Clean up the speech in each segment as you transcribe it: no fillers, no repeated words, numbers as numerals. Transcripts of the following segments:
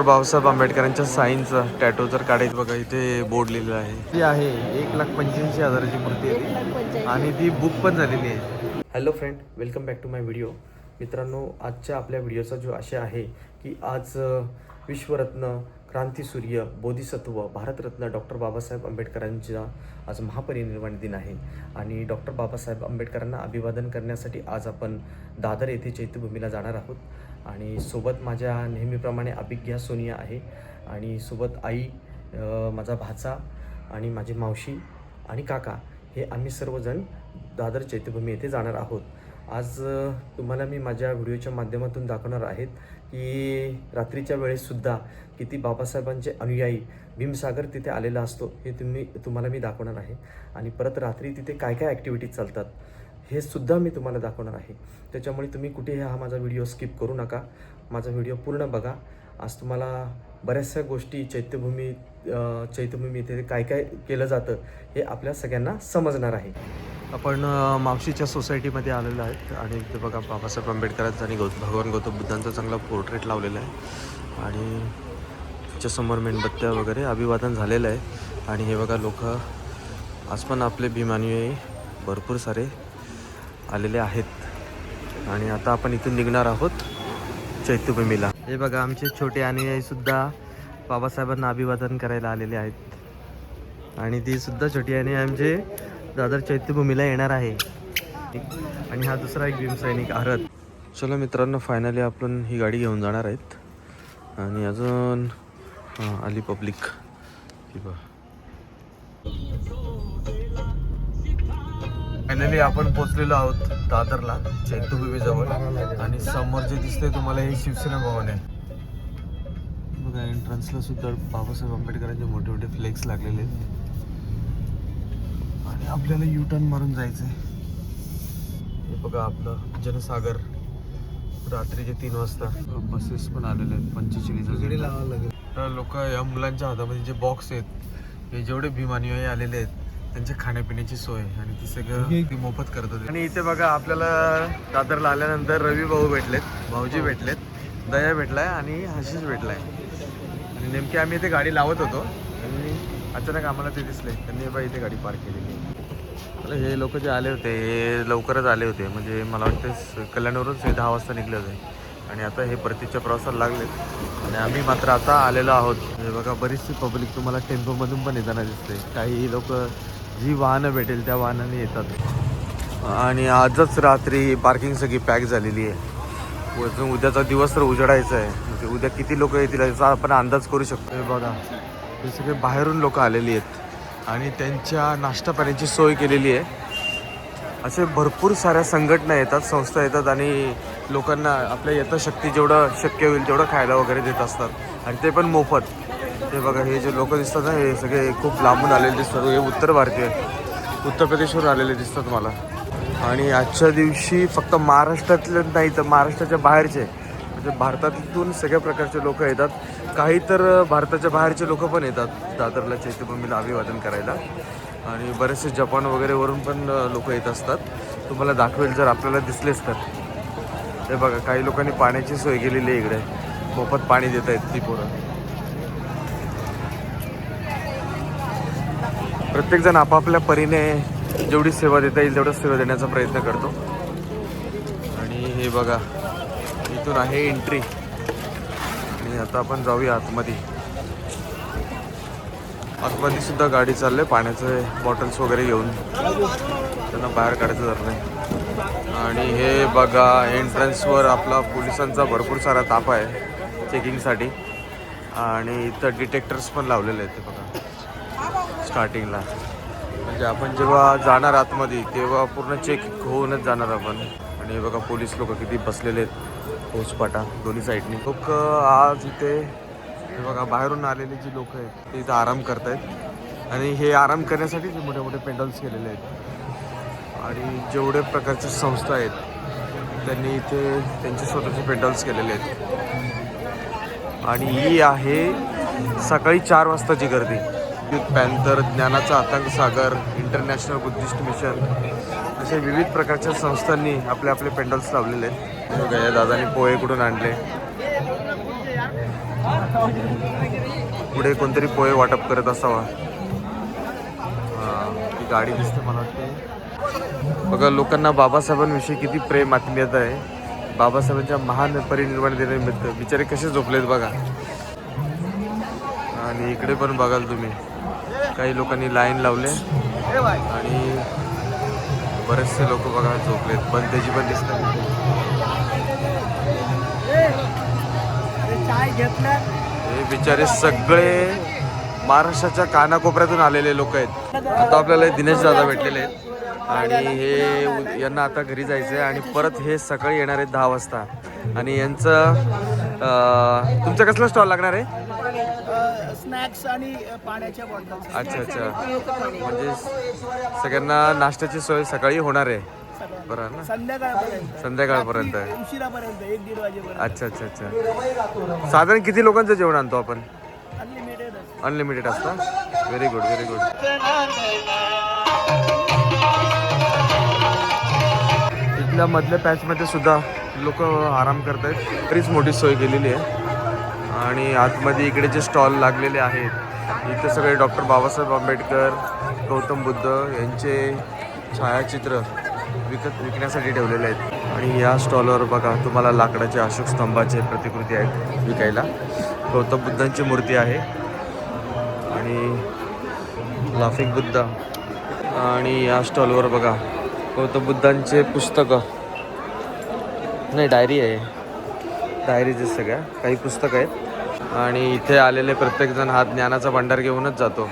बाबासाहेब आंबेडकरांच्या साईनचा टॅटो जर काढायचं बघा इथे बोर्ड लिहिलेला आहे. ती आहे 1,85,000ची मूर्ती आहे ती आणि ती बुक पण झालेली आहे. Hello friend, welcome back to my video. मित्रांनो, आजच्या आपल्या व्हिडिओचा जो आशय आहे की आज विश्वरत्न, क्रांतीसूर्य, बोधिसत्व, भारतरत्न डॉक्टर बाबासाहेब आंबेडकरांचा आज महापरिनिर्वाण दिन आहे आणि डॉक्टर बाबासाहेब आंबेडकरांना अभिवादन करण्यासाठी आज आपण दादर येथे चैत्यभूमीला जाणार आहोत. आणि सोबत माझ्या नेहमीप्रमाणे अभिज्ञा सोनिया आहे आणि सोबत आई, माझा भाचा आणि माझी मावशी आणि काका हे आम्ही सर्वजण दादर चैत्यभूमी येथे जाणार आहोत. आज तुम्हाला मी माझ्या व्हिडिओच्या माध्यमातून दाखवणार आहेत की रात्रीच्या वेळेससुद्धा किती बाबासाहेबांचे अनुयायी भीमसागर तिथे आलेला असतो हे तुम्हाला मी दाखवणार आहे. आणि परत रात्री तिथे काय काय ॲक्टिव्हिटीज चालतात हे सुद्धा मी तुम्हाला दाखवणार आहे. त्याच्यामुळे तुम्ही कुठेही हा माझा व्हिडिओ स्किप करू नका, माझा व्हिडिओ पूर्ण बघा. आज तुम्हाला बऱ्याचशा गोष्टी चैत्यभूमी इथे काय काय केलं जातं हे आपल्या सगळ्यांना समजणार आहे. आपण मावशीच्या सोसायटीमध्ये आलेलो आहेत आणि इथे बघा बाबासाहेब आंबेडकरांचा आणि भगवान गौतम बुद्धांचा चांगला पोर्ट्रेट लावलेला आहे आणि त्याच्यासमोर मेणबत्त्या वगैरे अभिवादन झालेलं आहे. आणि हे बघा लोक आज पण आपले भीमानुयायी भरपूर सारे आलेले आहेत आणि आता आपण इथून निघणार आहोत चैत्यभूमीला. हे बघा आमचे छोटे अनुयायीसुद्धा बाबासाहेबांना अभिवादन करायला आलेले आहेत आणि ती सुद्धा छोटी अनुयायी आमचे दादर चैत्यभूमीला येणार आहे. आणि हा दुसरा एक भीमसैनिक आरत. चलो मित्रांनो, फायनली आपण ही गाडी घेऊन जाणार आहेत आणि अजून आली पब्लिक. फायनली आपण पोचलेलो आहोत दादरला चैत्यभूमीजवळ आणि समोर जे दिसतंय तुम्हाला हे शिवसेना भवन आहे. बघा एंट्रन्सला सुद्धा बाबासाहेब आंबेडकरांचे मोठे मोठे फ्लेक्स लागलेले आहेत आणि आपल्याला यू टर्न मारून जायचं आहे. हे बघा आपलं जनसागर रात्रीचे 3 वाजता बसेस पण आलेले आहेत. 45 लावावं लागेल. तर लोक या मुलांच्या हातामध्ये जे बॉक्स आहेत हे जेवढे भीमानुयायी आलेले आहेत त्यांच्या खाण्यापिण्याची सोय आणि ती सगळं ती मोफत करत होते. आणि इथे बघा आपल्याला दादरला आल्यानंतर रवी भाऊ भेटलेत, भाऊजी भेटलेत, दया भेटलाय आणि हशीष भेटलाय. आणि नेमकी आम्ही इथे गाडी लावत होतो आणि अचानक आम्हाला ते दिसले. त्यांनी बा इथे गाडी पार्क केलेली. हे लोक जे आले होते हे लवकरच आले होते, म्हणजे मला वाटतं कल्याणवरूनच हे 10 वाजता निघले होते आणि आता हे परतीच्या प्रवासाला लागलेत आणि आम्ही मात्र आता आलेलो आहोत. हे बघा बरीचशी पब्लिक तुम्हाला टेम्पोमधून पण येताना दिसते. काही लोक जी वाहनं भेटेल त्या वाहनाने येतात आणि आजच रात्री पार्किंग सगळी पॅक झालेली आहे. उद्याचा दिवस तर उजडायचा आहे, म्हणजे उद्या किती लोक येतील याचा आपण अंदाज करू शकतो. हे बघा हे सगळे बाहेरून लोक आलेली आहेत आणि त्यांच्या नाश्ता पाण्याची सोय केलेली आहे. असे भरपूर साऱ्या संघटना येतात, संस्था येतात आणि लोकांना आपल्या यथाशक्ती जेवढं शक्य होईल तेवढं खायला वगैरे देत असतात आणि ते पण मोफत. हे बघा हे जे लोक दिसतात ना हे सगळे खूप लांबून आलेले दिसतात. हे उत्तर भारतीय, उत्तर प्रदेशवरून आलेले दिसतात मला. आणि आजच्या दिवशी फक्त महाराष्ट्रातले नाही तर महाराष्ट्राच्या बाहेरचे, म्हणजे भारतातून सगळ्या प्रकारचे लोक येतात. काही तर भारताच्या बाहेरचे लोक पण येतात दादरला चैत्यभूमीला अभिवादन करायला आणि बरेचसे जपान वगैरेवरून पण लोक येत असतात. तुम्हाला दाखवेल जर आपल्याला दिसलेच तर. हे बघा काही लोकांनी पाण्याची सोय केलेली आहे इकडे, मोफत पाणी देत आहेत ती पोरं. प्रत्येकजण आपापल्या परीने जेवढी सेवा देता येईल तेवढं सेवा देण्याचा प्रयत्न करतो. आणि हे बघा इथून आहे एंट्री आणि आता आपण जाऊया आतमध्ये. आतमध्ये सुद्धा गाडी चालले पाण्याचे बॉटल्स वगैरे घेऊन, त्यांना बाहेर काढायचं झालं. आणि हे बघा एंट्रन्सवर आपला पोलिसांचा भरपूर सारा ताफा आहे चेकिंगसाठी आणि इथं डिटेक्टर्स पण लावलेले आहेत. ते बघा स्टार्टिंगला, म्हणजे आपण जेव्हा जाणार आतमध्ये तेव्हा पूर्ण चेक होऊनच जाणार आपण. आणि हे बघा पोलीस लोक किती बसलेले आहेत फौजफाटा दोन्ही साईडनी. लोक आज इथे हे बघा बाहेरून आलेले जी लोक आहेत ते इथं आराम करत आहेत आणि हे आराम करण्यासाठी जे मोठे मोठे पेंडल्स केलेले आहेत आणि जेवढे प्रकारच्या संस्था आहेत त्यांनी इथे त्यांचे स्वतःचे पेंडल्स केलेले आहेत. आणि ही आहे सकाळी 4 वाजताची गर्दी. युथ पॅन्थर, ज्ञानाचा आतंक सागर, इंटरनॅशनल बुद्धिस्ट मिशन असे विविध प्रकारच्या संस्थांनी आपले आपले पेंडल्स लावलेले आहेत. बघा या दादानी पोहे कुठून आणले. पुढे कोणतरी पोहे वाटप करत असावा. ती गाडी दिसते मला वाटते. बघा लोकांना बाबासाहेबांविषयी किती प्रेम आत्मीयत आहे. बाबासाहेबांच्या महान परिनिर्वाण दिनानिमित्त बिचारे कसे झोपलेत बघा. आणि इकडे पण बघाल तुम्ही काही लोकांनी लाईन लावले आणि बरेचसे लोक बघा झोपलेत. पण त्याची पण दिसतात. हे बिचारे सगळे महाराष्ट्राच्या कानाकोपऱ्यातून आलेले लोक आहेत. आता आपल्याला दिनेश दादा भेटलेले आहेत आणि हे यांना आता घरी जायचं आहे आणि परत हे सकाळी येणार आहेत 10 वाजता. आणि यांचं तुमचा कसला स्टॉल लागणार आहे? स्नॅक्स आणि पाण्याच्या बॉटल. अच्छा अच्छा, म्हणजे सगळ्यांना नाश्त्याची सोय सकाळी होणार आहे. बरं ना, संध्याकाळपर्यंत उशिरापर्यंत 1-1.5 वाजेपर्यंत. अच्छा अच्छा अच्छा. साधारण किती लोकांचं जेवण आणतो आपण? अनलिमिटेड असतं. Very good very good. इथल्या मधल्या पॅचमध्ये सुद्धा लोक आराम करत आहेत. बरीच मोठी सोय केलेली आहे. आणि आतमध्ये इकडे जे स्टॉल लागलेले आहेत इथे सगळे डॉक्टर बाबासाहेब आंबेडकर, गौतम बुद्ध यांचे छायाचित्र विकण्यासाठी ठेवलेले आहेत. आणि या स्टॉलवर बघा तुम्हाला लाकडाचे अशोक स्तंभाचे प्रतिकृती आहेत विकायला. गौतम बुद्धांची मूर्ती आहे आणि लाफिंग बुद्ध. आणि या स्टॉलवर बघा गौतम बुद्धांचे पुस्तकं, नाही डायरी आहे, डायरीज आहेत सगळ्या, काही पुस्तकं आहेत. आणि इथे आलेले प्रत्येकजण हा ज्ञानाचा भंडार घेऊनच जातो.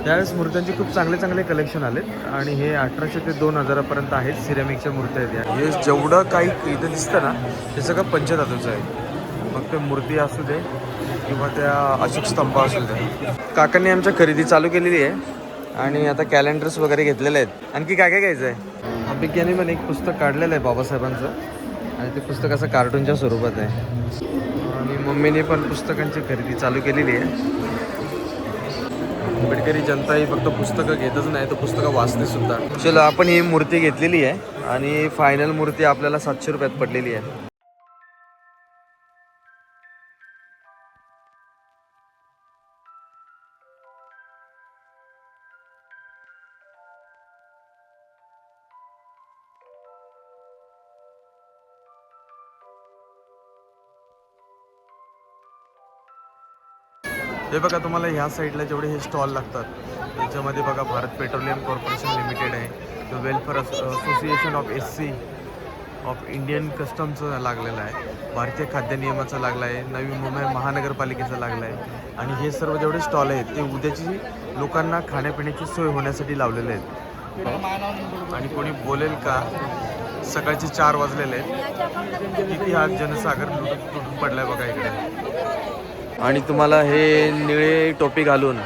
त्यावेळेस मूर्त्यांचे खूप चांगले चांगले कलेक्शन आलेत. आणि हे 1800 ते 2000 आहेत. सिरेमिकच्या मूर्त्या आहेत. हे जेवढं काही इथं दिसतं ना ते सगळं पंचधातूचं आहे. मग ते मूर्ती असू दे किंवा त्या अशोक स्तंभ असू दे. काकांनी आमच्या खरेदी चालू केलेली आहे आणि आता कॅलेंडर्स वगैरे घेतलेले आहेत. आणखी काय काय घ्यायचं आहे? अभिज्ञानी पण एक पुस्तक काढलेलं आहे बाबासाहेबांचं आणि ते पुस्तक असं कार्टूनच्या स्वरूपात आहे. आणि मम्मीने पण पुस्तकांची खरेदी चालू केलेली आहे. आंबेडकरी जनता ही फक्त पुस्तकं घेतच नाही तर पुस्तकं वाचते सुद्धा. चला आपण ही मूर्ती घेतलेली आहे आणि फायनल मूर्ती आपल्याला 700 रुपयात पडलेली आहे. हे बघा तुम्हाला ह्या साईडला जेवढे हे स्टॉल लागतात त्याच्यामध्ये बघा भारत पेट्रोलियम कॉर्पोरेशन लिमिटेड आहे, welfare association of SC of Indian कस्टमचं लागलेलं आहे, भारतीय खाद्य नियमाचं लागलं आहे, नवी मुंबई महानगरपालिकेचं लागलं आहे. आणि हे सर्व जेवढे स्टॉल आहेत ते उद्याची लोकांना खाण्यापिण्याची सोय होण्यासाठी लावलेले आहेत. आणि कोणी बोलेल का सकाळचे 4 वाजलेले आहेत. किती हा जनसागर तुटून पडलाय बघा इकडे. आणि तुम्हाला हे निळे टोपी घालून,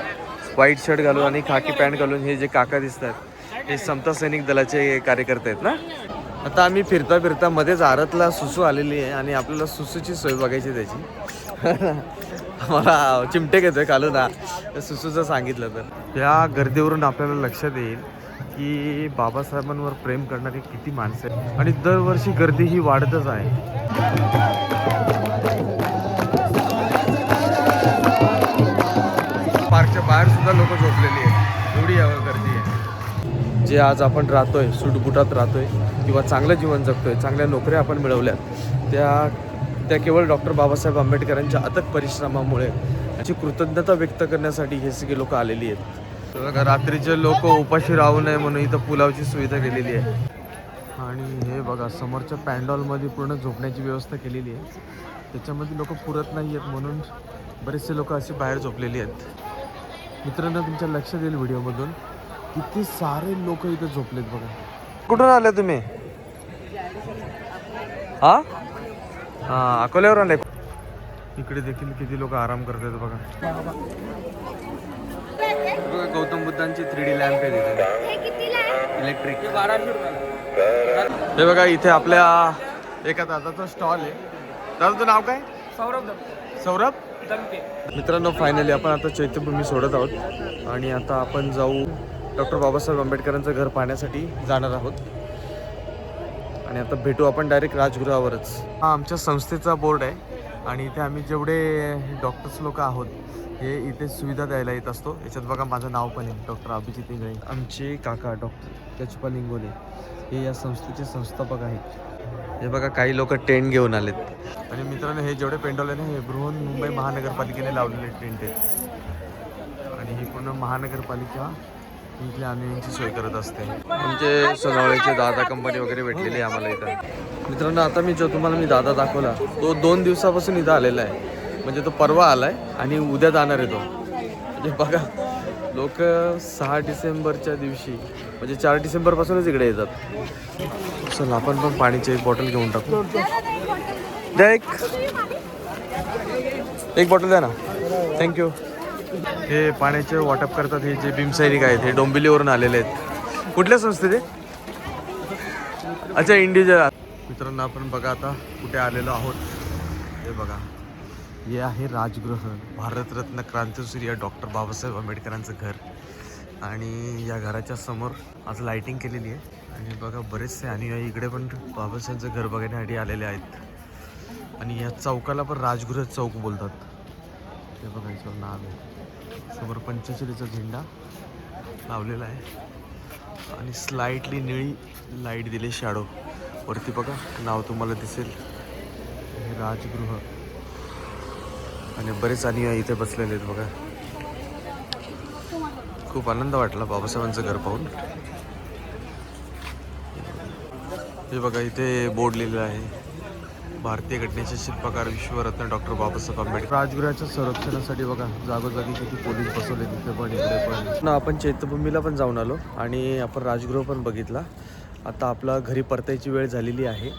व्हाईट शर्ट घालून आणि खाकी पॅन्ट घालून हे जे काका दिसतात हे समता सैनिक दलाचे कार्यकर्ते आहेत ना. आता आम्ही फिरता फिरता मध्येच आरतला सुसू आलेली आहे आणि आपल्याला सुसूची सोय बघायची त्याची. मला चिमटे घेतोय कालू ना सुसूचं सांगितलं तर. या गर्दीवरून आपल्याला लक्षात येईल की बाबासाहेबांवर प्रेम करणारी किती माणसं आहेत. आणि दरवर्षी गर्दी ही वाढतच आहे. पार्कच्या बाहेर सुद्धा लोक झोपलेली आहेत, एवढी गर्दी आहे. जे आज आपण राहतोय, सुटबुटात राहतोय किंवा चांगलं जीवन जगतोय, चांगल्या नोकऱ्या आपण मिळवल्यात, त्या केवळ डॉक्टर बाबासाहेब आंबेडकरांच्या अथक परिश्रमामुळे याची कृतज्ञता व्यक्त करण्यासाठी हे सगळे लोक आलेली आहेत. बघा रात्रीचे लोक उपाशी राहू नये म्हणून इथं पुलावची सुविधा केलेली आहे. आणि हे बघा समोरच्या पॅन्डॉलमध्ये पूर्ण झोपण्याची व्यवस्था केलेली आहे. त्याच्यामध्ये लोक पुरत नाही आहेत म्हणून बरेचसे लोक असे बाहेर झोपलेली आहेत. मित्रांनो तुमच्या लक्षात येईल व्हिडिओमधून किती सारे लोक इथे झोपलेत बघा. कुठून आले तुम्ही? हा अकोल्यावर आले. इकडे देखील किती लोक आराम करतात बघा. बघा गौतम बुद्धांची 3D लॅम्प आहे तिथे इलेक्ट्रिक. 1200 रुपये. हे बघा इथे आपल्या एका दादाचा स्टॉल आहे. दादा तुझं नाव काय? सौरभ सौरभ. दमके. मित्रांनो फायनली आपण आता चैत्यभूमी सोडत आहोत आणि आता आपण जाऊ डॉक्टर बाबासाहेब आंबेडकरांचं घर पाहण्यासाठी जाणार आहोत. आणि आता भेटू आपण डायरेक्ट राजगृहावरच. हा आमच्या संस्थेचा बोर्ड आहे आणि इथे आम्ही जेवढे डॉक्टर्स लोक आहोत हे इथे सुविधा द्यायला येत असतो. याच्यात बघा माझं नाव पण आहे डॉक्टर अभिजित इंगळे. आमचे काका डॉक्टर त्याचपाल इंगोले हे या संस्थेचे संस्थापक आहेत. हे बघा काही लोक टेंट घेऊन आलेत. आणि मित्रांनो हे जेवढे पेंडॉल आहे ना हे बृहन्मुंबई महानगरपालिकेने लावलेले टेंट आहेत आणि ही पूर्ण महानगरपालिका इथल्या अन्यांची सोय करत असते. म्हणजे सोनावळेचे दादा कंपनी वगैरे भेटलेली आहे आम्हाला इथं. मित्रांनो आता जो तुम्हाला मी दादा दाखवला तो 2 दिवसापासून इथं आलेला आहे. म्हणजे तो परवा आलाय आणि उद्या जाणार आहे तो. म्हणजे बघा लोक 6 डिसेंबरच्या दिवशी म्हणजे 4 डिसेंबरपासूनच इकडे येतात. चला आपण पण पाण्याची एक बॉटल घेऊन टाकू. द्या एक बॉटल द्या ना. थँक्यू. हे पाण्याचे वाटप करतात हे जे भीमसैनिक आहेत हे डोंबिवलीवरून आलेले आहेत. कुठल्या संस्थेचे? अच्छा इंडिव्हिज्युअल. मित्रांनो आपण बघा आता कुठे आलेलो आहोत. हे बघा हे आहे राजगृह भारतरत्न क्रांतीसूर्य डॉक्टर बाबासाहेब आंबेडकरांचं घर. आणि या घराच्या समोर आज लाइटिंग केलेली आहे आणि बघा बरेचसे अनुयायी इकडे पण बाबासाहेबांचं घर बघण्यासाठी आलेले आहेत. आणि या चौकाला पण राजगृह चौक बोलतात. हे बघा याच्यावर नाव आहे. समोर पंचशीलीचा झेंडा लावलेला आहे आणि स्लाइटली निळी लाईट दिली शॅडो वरती. बघा नाव तुम्हाला दिसेल हे राजगृह. आणि बरेच अनुयायी इथे बसलेले आहेत बघा. खूप आनंद वाटला बाबासाहेबांचं घर पाहून. हे बघा इथे बोर्ड लिहिलेलं आहे भारतीय घटनेचे शिल्पकार विश्वरत्न डॉक्टर बाबासाहेब आंबेडकर. राजगृहाच्या संरक्षणासाठी बघा जागोजागी किती पोलीस बसवले तिथे पण इकडे पण. आपण चैत्यभूमीला पण जाऊन आलो आणि आपण राजगृह पण बघितला. आता आपला घरी परतायची वेळ झालेली आहे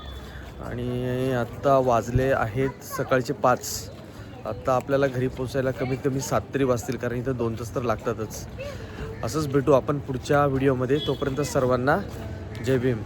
आणि आत्ता वाजले आहेत सकाळचे 5. आत्ता आपल्याला घरी पोचायला कमीत कमी 7 तरी वाजतील कारण इथं 2 तास तर लागतातच. असंच भेटू आपण पुढच्या व्हिडिओमध्ये. तोपर्यंत सर्वांना जय भीम.